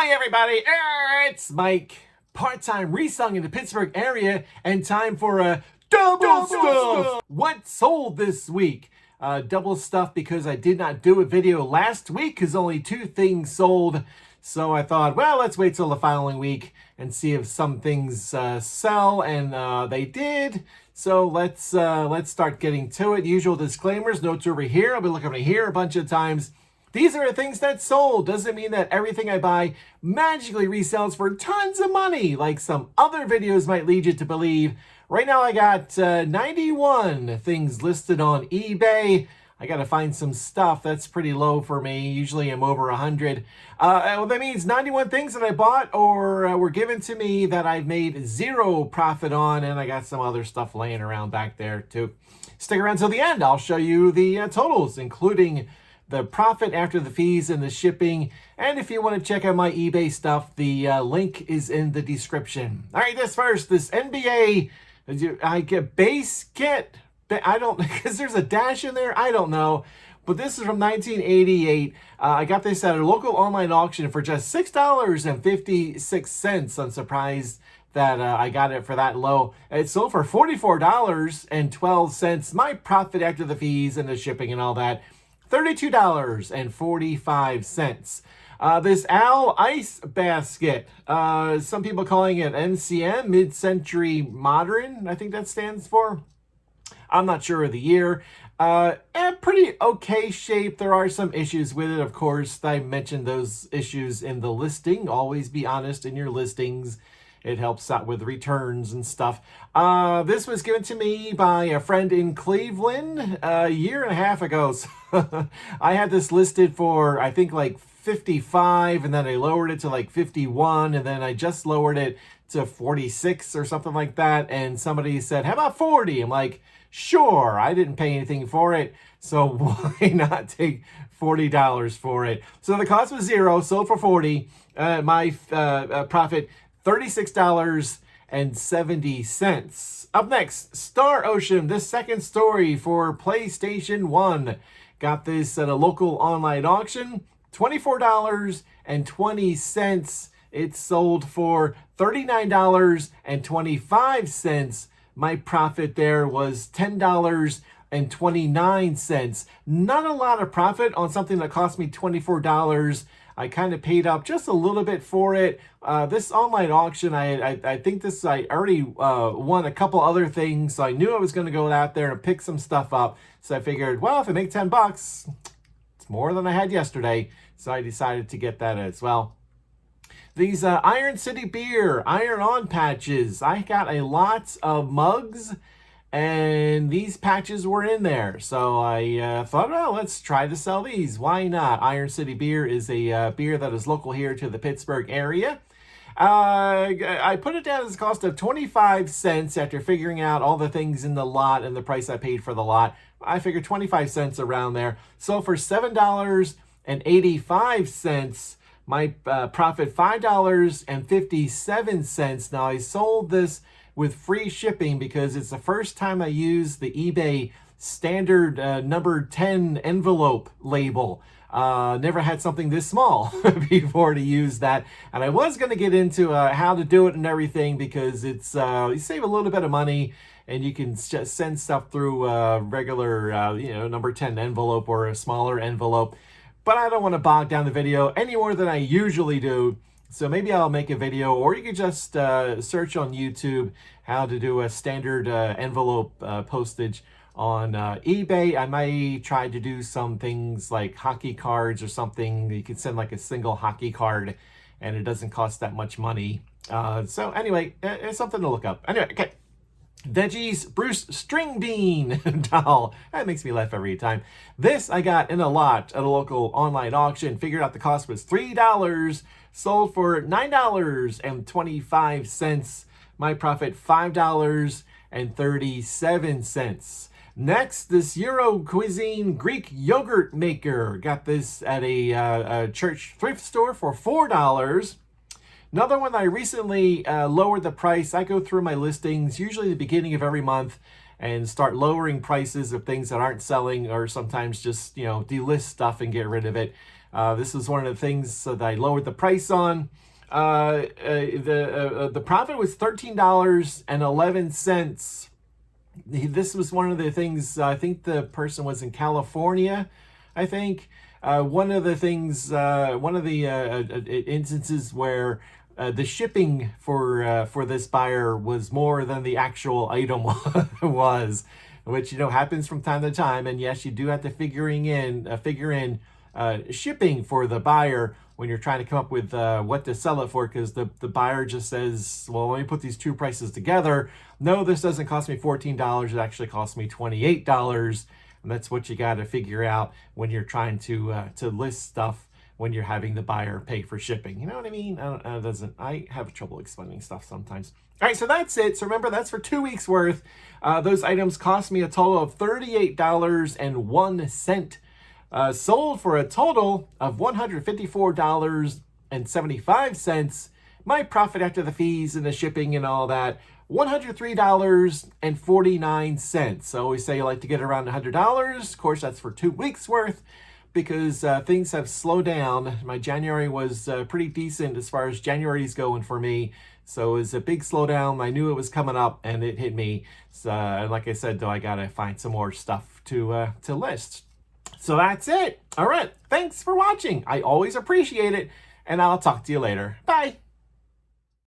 Hi everybody, it's Mike, part-time reselling in the Pittsburgh area, and time for a double stuff. What sold this week? Double stuff because I did not do a video last week because only 2 things sold. So I thought, well, let's wait till the following week and see if some things sell, and they did. So let's start getting to it. Usual disclaimers, notes over here. I'll be looking over here a bunch of times. These are the things that sold. Doesn't mean that everything I buy magically resells for tons of money, like some other videos might lead you to believe. Right now I got 91 things listed on eBay. I got to find some stuff. That's pretty low for me. Usually I'm over 100. Well, that means 91 things that I bought or were given to me that I've made 0 profit on, and I got some other stuff laying around back there too. Stick around till the end. I'll show you the totals, including the profit after the fees and the shipping. And if you want to check out my eBay stuff, the link is in the description. All right, this NBA, I get base kit. I don't, because there's a dash in there. I don't know. But this is from 1988. I got this at a local online auction for just $6.56. I'm surprised that I got it for that low. It sold for $44.12. My profit after the fees and the shipping and all that, $32.45. This Owl Ice Basket, some people calling it MCM, Mid-Century Modern, I think that stands for. I'm not sure of the year. Pretty okay shape. There are some issues with it, of course. I mentioned those issues in the listing. Always be honest in your listings. It helps out with returns and stuff. This was given to me by a friend in Cleveland a year and a half ago. So I had this listed for, I think, like 55, and then I lowered it to like 51, and then I just lowered it to 46 or something like that. And somebody said, how about 40? I'm like, sure. I didn't pay anything for it, so why not take $40 for it? So the cost was 0, sold for 40. My profit, $36.70. Up next, Star Ocean, the second story for PlayStation 1. Got this at a local online auction, $24.20. It sold for $39.25. My profit there was $10.29. Not a lot of profit on something that cost me $24. I kind of paid up just a little bit for it. This online auction, I think this, I already won a couple other things, so I knew I was going to go out there and pick some stuff up. So I figured, well, if I make 10 bucks, it's more than I had yesterday. So I decided to get that as well. These Iron City Beer iron-on patches. I got a lot of mugs, and these patches were in there. So I thought, well, let's try to sell these. Why not? Iron City Beer is a beer that is local here to the Pittsburgh area. I put it down as a cost of 25 cents after figuring out all the things in the lot and the price I paid for the lot. I figured 25 cents around there. So for $7.85, my profit $5.57. Now I sold this with free shipping because it's the first time I used the eBay standard number 10 envelope label. Never had something this small before to use that. And I was going to get into how to do it and everything because it's you save a little bit of money and you can just send stuff through regular number 10 envelope or a smaller envelope. But I don't want to bog down the video any more than I usually do. So maybe I'll make a video, or you could just search on YouTube how to do a standard envelope postage on eBay. I might try to do some things like hockey cards or something. You could send like a single hockey card and it doesn't cost that much money. So anyway, it's something to look up. Anyway, okay. Veggies Bruce String Bean doll. That makes me laugh every time. This I got in a lot at a local online auction. Figured out the cost was $3. Sold for $9.25. My profit $5.37. Next, this Euro Cuisine Greek yogurt maker. Got this at a church thrift store for $4. Another one that I recently lowered the price. I go through my listings usually the beginning of every month and start lowering prices of things that aren't selling, or sometimes just, delist stuff and get rid of it. This was one of the things that I lowered the price on. The profit was $13.11. This was one of the things, I think the person was in California, I think. One of the things, one of the instances where the shipping for this buyer was more than the actual item was, which, you know, happens from time to time. And yes, you do have to figure in shipping for the buyer when you're trying to come up with what to sell it for, because the buyer just says, well, let me put these two prices together. No, this doesn't cost me $14. It actually costs me $28. And that's what you got to figure out when you're trying to list stuff when you're having the buyer pay for shipping. You know what I mean? I have trouble explaining stuff sometimes. All right, so that's it. So remember, that's for 2 weeks worth. Those items cost me a total of $38.01. Sold for a total of $154.75. My profit after the fees and the shipping and all that, $103.49. I always say I like to get around $100. Of course, that's for 2 weeks worth, because things have slowed down. My January was pretty decent as far as January's going for me. So it was a big slowdown. I knew it was coming up and it hit me. So like I said, though, I got to find some more stuff to list. So that's it. All right. Thanks for watching. I always appreciate it. And I'll talk to you later. Bye.